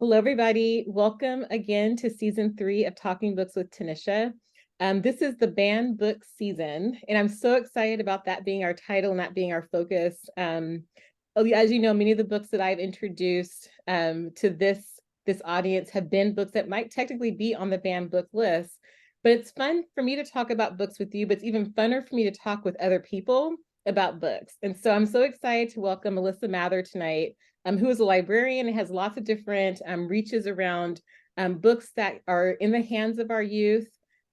Hello, everybody. Welcome again to season 3 of Talking Books with Tanisha. This is the banned book season, and I'm so excited about that being our title and that being our focus. As you know, many of the books that I've introduced to this audience have been books that might technically be on the banned book list, but it's fun for me to talk about books with you, but it's even funner for me to talk with other people about books. And so I'm so excited to welcome Melissa Mather tonight, who is a librarian and has lots of different reaches around books that are in the hands of our youth,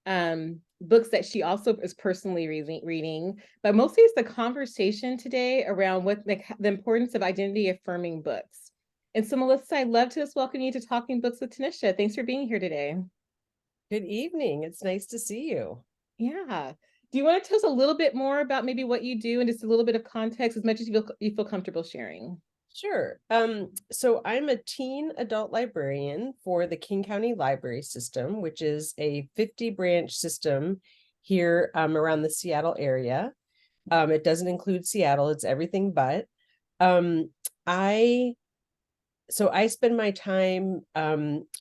books that she also is personally reading. But mostly it's the conversation today around what the importance of identity affirming books. And so, Melissa, I'd love to just welcome you to Talking Books with Tanisha. Thanks for being here today. Good evening. It's nice to see you. Yeah. Do you want to tell us a little bit more about maybe what you do and just a little bit of context, as much as you feel comfortable sharing? Sure. So I'm a teen adult librarian for the King County Library System, which is a 50-branch system here around the Seattle area. It doesn't include Seattle, it's everything but. I spend my time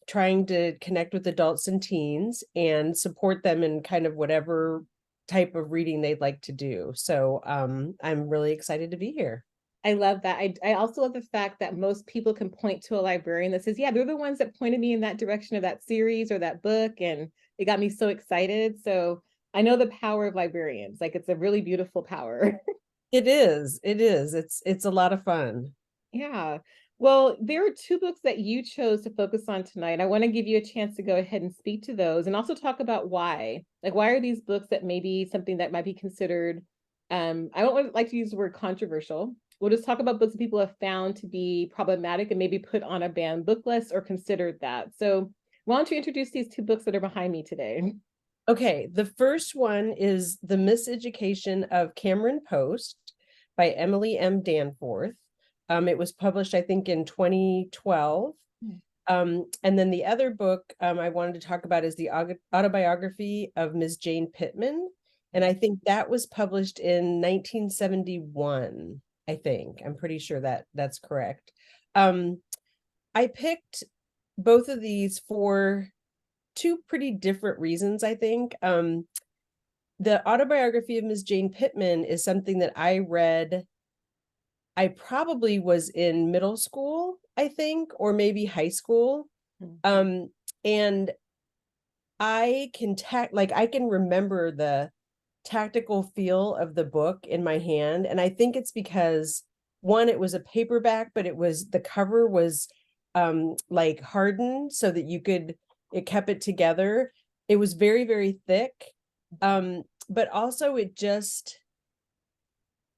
trying to connect with adults and teens and support them in kind of whatever type of reading they'd like to do. So I'm really excited to be here. I love that. I also love the fact that most people can point to a librarian that says, yeah, they're the ones that pointed me in that direction of that series or that book. And it got me so excited. So I know the power of librarians. Like, it's a really beautiful power. It is. It's a lot of fun. Yeah. Well, there are two books that you chose to focus on tonight. I want to give you a chance to go ahead and speak to those and also talk about why. Like, why are these books that maybe something that might be considered, I don't like to use the word controversial. We'll just talk about books that people have found to be problematic and maybe put on a banned book list or considered that. So why don't you introduce these two books that are behind me today? Okay, the first one is The Miseducation of Cameron Post by Emily M. Danforth. It was published, I think, in 2012. And then the other book I wanted to talk about is the autobiography of Ms. Jane Pittman. And I think that was published in 1971, I think. I'm pretty sure that that's correct. I picked both of these for two pretty different reasons, I think. The autobiography of Ms. Jane Pittman is something that I read. I probably was in middle school, I think, or maybe high school. And I can remember the tactical feel of the book in my hand. And I think it's because, one, it was a paperback, but the cover was like hardened so that it kept it together. It was very, very thick. But also it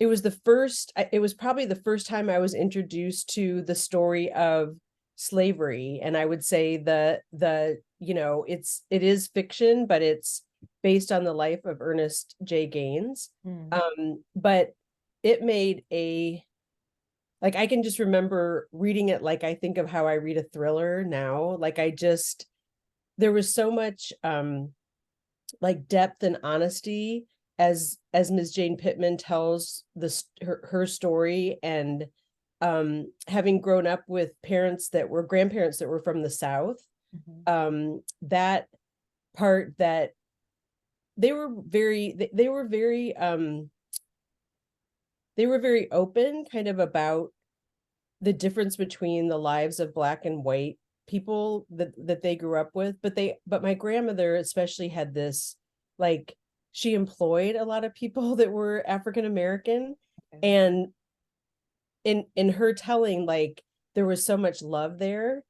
was probably the first time I was introduced to the story of slavery. And I would say it is fiction, but it's based on the life of Ernest J. Gaines. But it made I can just remember reading it like I think of how I read a thriller now. There was so much depth and honesty as Ms. Jane Pittman tells her story, and having grown up with grandparents that were from the South, that part that they were very open kind of about the difference between the lives of Black and white people that they grew up with. But my grandmother especially had this, she employed a lot of people that were African American. Okay. And in her telling, there was so much love there.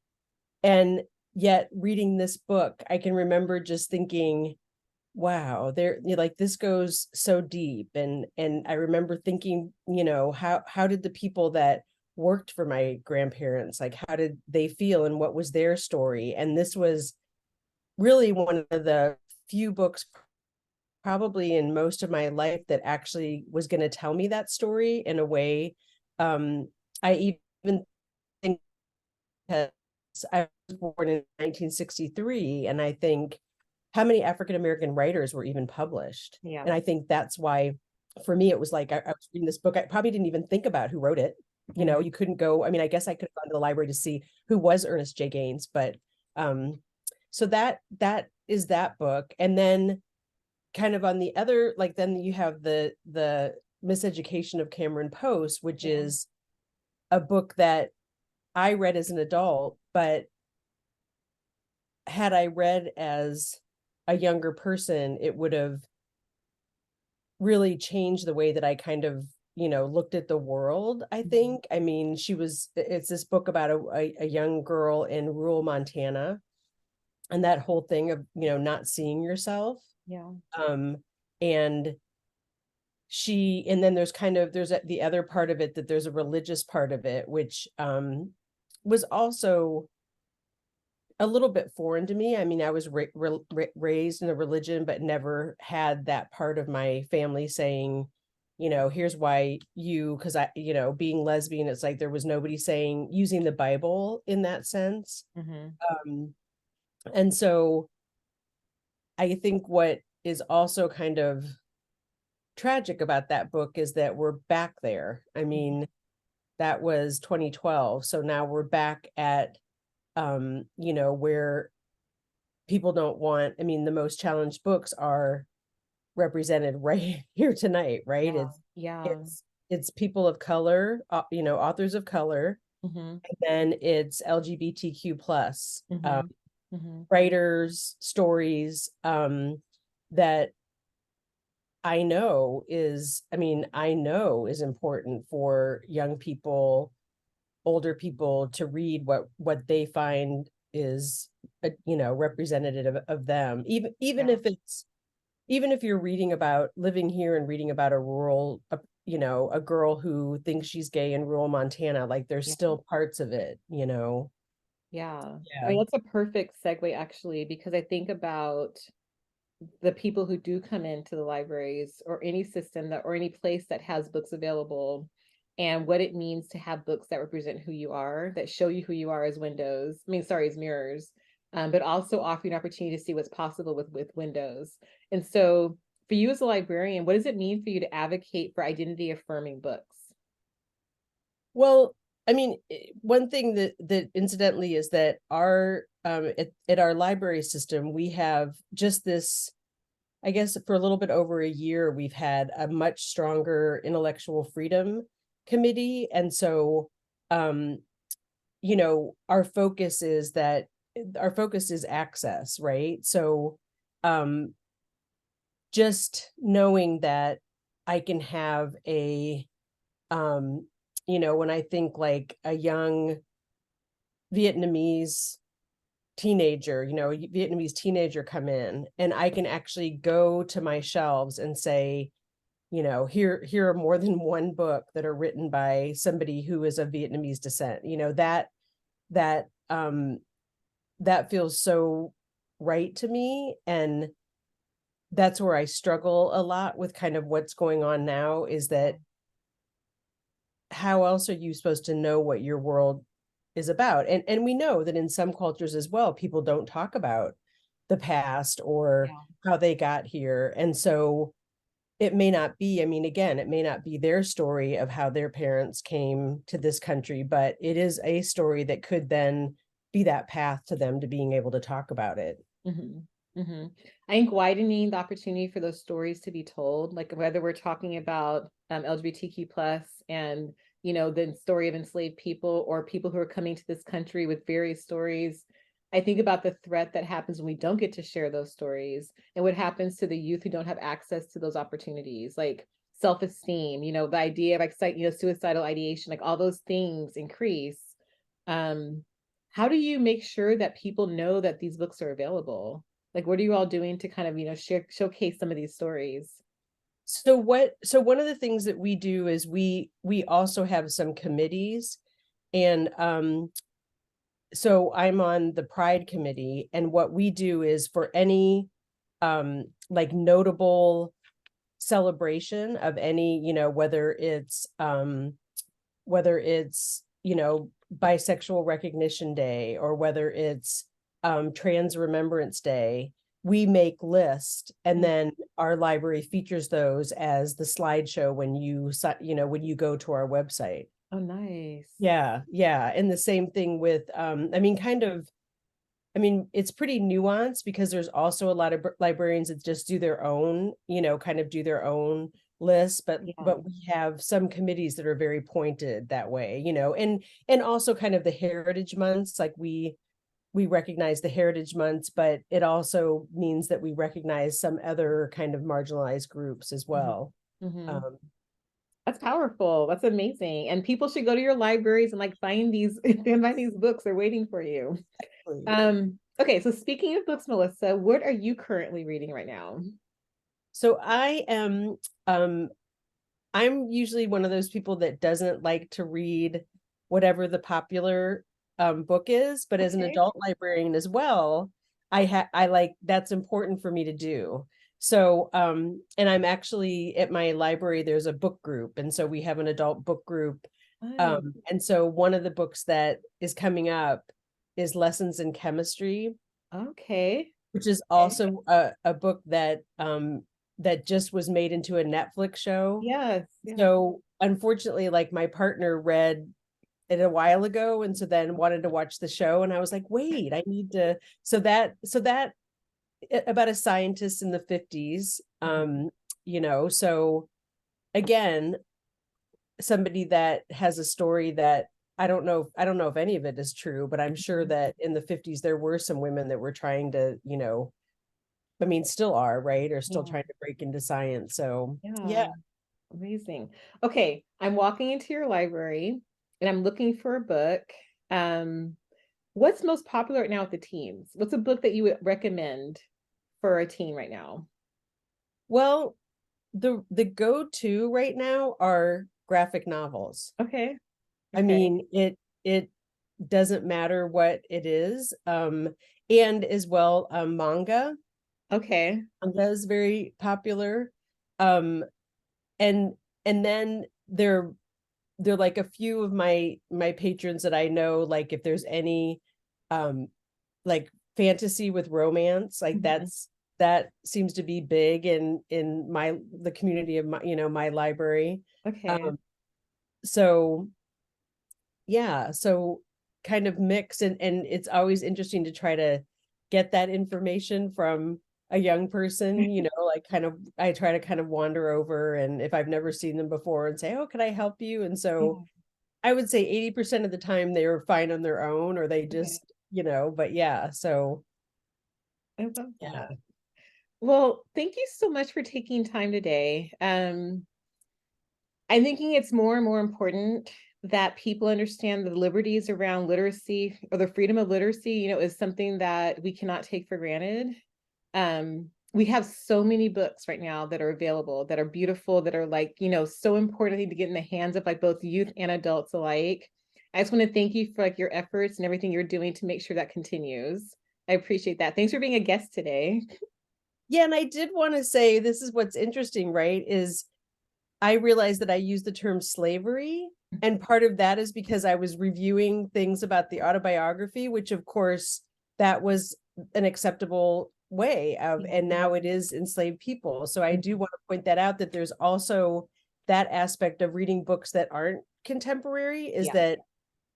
And yet reading this book, I can remember just thinking, wow, this goes so deep. And I remember thinking, how did the people that worked for my grandparents, how did they feel and what was their story? And this was really one of the few books probably in most of my life that actually was going to tell me that story in a way. I even think I was born in 1963, and I think how many African American writers were even published. Yeah. And I think that's why, for me, it was I was reading this book. I probably didn't even think about who wrote it. You know, you couldn't go, I mean, I guess I could have gone to the library to see who was Ernest J. Gaines, but so that is that book. And then kind of on the other, like, then you have the Miseducation of Cameron Post, which is a book that I read as an adult, but had I read as a younger person, it would have really changed the way that I kind of, you know, looked at the world, I think. I mean, it's this book about a young girl in rural Montana, and that whole thing of, you know, not seeing yourself. Yeah. And then there's the other part of it, that there's a religious part of it, which was also a little bit foreign to me. I mean, I was raised in a religion, but never had that part of my family saying, you know, here's why because I, you know, being lesbian, it's like there was nobody saying, using the Bible in that sense. And so I think what is also kind of tragic about that book is that we're back there. I mean, that was 2012. So now we're back at, you know, where people don't want, I mean, the most challenged books are represented right here tonight, right? It's people of color, you know, authors of color, and then it's LGBTQ plus writers, stories, that I know is important for young people, older people, to read what they find is, you know, representative of them. Even if you're reading about living here and reading about a rural, you know, a girl who thinks she's gay in rural Montana, like there's still parts of it, you know. Yeah. I mean, that's a perfect segue, actually, because I think about the people who do come into the libraries or any system that, or any place that has books available, and what it means to have books that represent who you are, that show you who you are as as mirrors, but also offer you an opportunity to see what's possible with windows. And so for you as a librarian, what does it mean for you to advocate for identity affirming books? Well, I mean, one thing that incidentally is that our at our library system, we have just this, I guess for a little bit over a year, we've had a much stronger intellectual freedom committee. And so, you know, our focus is access, right? So, just knowing that I can have you know, when I think like a young Vietnamese teenager, you know, Vietnamese teenager come in, and I can actually go to my shelves and say, you know, here are more than one book that are written by somebody who is of Vietnamese descent. You know, that feels so right to me. And that's where I struggle a lot with kind of what's going on now, is that how else are you supposed to know what your world is about? And we know that in some cultures as well, people don't talk about the past or how they got here. And so it may not be, I mean, again, it may not be their story of how their parents came to this country, but it is a story that could then be that path to them to being able to talk about it. I think widening the opportunity for those stories to be told, like whether we're talking about LGBTQ plus and, you know, the story of enslaved people or people who are coming to this country with various stories. I think about the threat that happens when we don't get to share those stories, and what happens to the youth who don't have access to those opportunities, like self-esteem, you know, the idea of like, you know, suicidal ideation, like all those things increase. How do you make sure that people know that these books are available? Like, what are you all doing to kind of, you know, showcase some of these stories? So one of the things that we do is we also have some committees, and so I'm on the Pride committee, and what we do is for any like notable celebration of any, you know, whether it's you know, Bisexual Recognition Day, or whether it's Trans Remembrance Day, we make lists, and then our library features those as the slideshow when you go to our website. Oh, nice. Yeah, yeah. And the same thing with it's pretty nuanced because there's also a lot of librarians that just do their own, kind of do their own list, but Yeah. but we have some committees that are very pointed that way, and also kind of the heritage months, like we recognize the heritage months, but it also means that we recognize some other kind of marginalized groups as well. Mm-hmm. Um, That's powerful. That's amazing. And people should go to your libraries and like find these find these books. They're waiting for you. Okay, so speaking of books, Melissa, what are you currently reading right now? so I'm usually one of those people that doesn't like to read whatever the popular book is, but as an Okay. adult librarian as well, I like that's important for me to do. So and I'm actually at my library, there's a book group, and so we have an adult book group. Nice. And so one of the books that is coming up is Lessons in Chemistry, Okay. which is Okay. also a book that just was made into a Netflix show. Yes. Yeah. So unfortunately, like my partner read it a while ago and so then wanted to watch the show. And I was like, wait, I need to. So that about a scientist in the 50s. So again, somebody that has a story that I don't know if any of it is true, but I'm sure that in the 50s there were some women that were trying to, still are, right? Or still Yeah. trying to break into science. So yeah. Yeah. Amazing. Okay, I'm walking into your library and I'm looking for a book. Um, what's most popular right now with the teens? What's a book that you would recommend for a teen right now? Well, the go-to right now are graphic novels. Okay. I Okay. mean, it doesn't matter what it is. And as well, Okay. manga is very popular. Um, and and then they're like a few of my patrons that I know, like if there's any like fantasy with romance, like Mhm. that seems to be big in the community of my library. Okay. Um, so yeah, so kind of mix, and it's always interesting to try to get that information from a young person, like kind of I try to kind of wander over, and if I've never seen them before and say, oh, can I help you? And so Yeah. I would say 80% of the time they're fine on their own, or they Okay. just, but yeah, so I love yeah. that. Well, thank you so much for taking time today. I'm thinking it's more and more important that people understand the liberties around literacy or the freedom of literacy, is something that we cannot take for granted. We have so many books right now that are available, that are beautiful, that are like, so important, I think, to get in the hands of like both youth and adults alike. I just want to thank you for like your efforts and everything you're doing to make sure that continues. I appreciate that. Thanks for being a guest today. Yeah, and I did want to say this is what's interesting, right? Is I realized that I use the term slavery. And part of that is because I was reviewing things about the autobiography, which of course that was an acceptable way of, and now it is enslaved people. So I do want to point that out, that there's also that aspect of reading books that aren't contemporary, is Yeah. that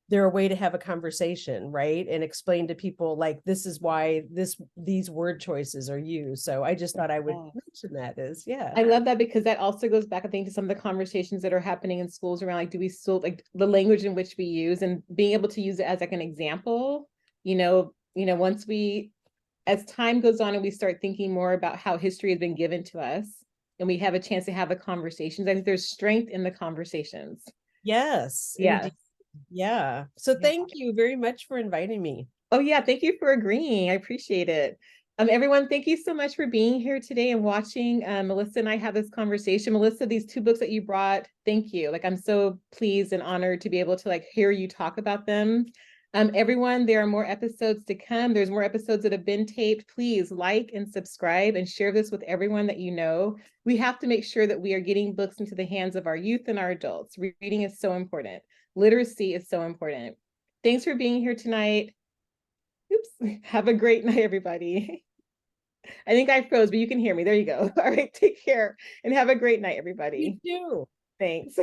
they're a way to have a conversation, right? And explain to people like this is why these word choices are used. So I just thought I would Yeah. mention that as yeah. I love that because that also goes back, I think, to some of the conversations that are happening in schools around like, do we still like the language in which we use and being able to use it as like an example, once as time goes on and we start thinking more about how history has been given to us and we have a chance to have the conversations, I think there's strength in the conversations. Yes, Yeah. indeed. Yeah. So Yeah. thank you very much for inviting me. Oh yeah, thank you for agreeing. I appreciate it. Everyone, thank you so much for being here today and watching. Melissa and I have this conversation. Melissa, these two books that you brought, thank you. Like I'm so pleased and honored to be able to like hear you talk about them. Everyone, there are more episodes to come. There's more episodes that have been taped. Please like and subscribe and share this with everyone that you know. We have to make sure that we are getting books into the hands of our youth and our adults. Reading is so important. Literacy is so important. Thanks for being here tonight. Oops. Have a great night, everybody. I think I froze, but you can hear me. There you go. All right. Take care and have a great night, You everybody. too. Thanks.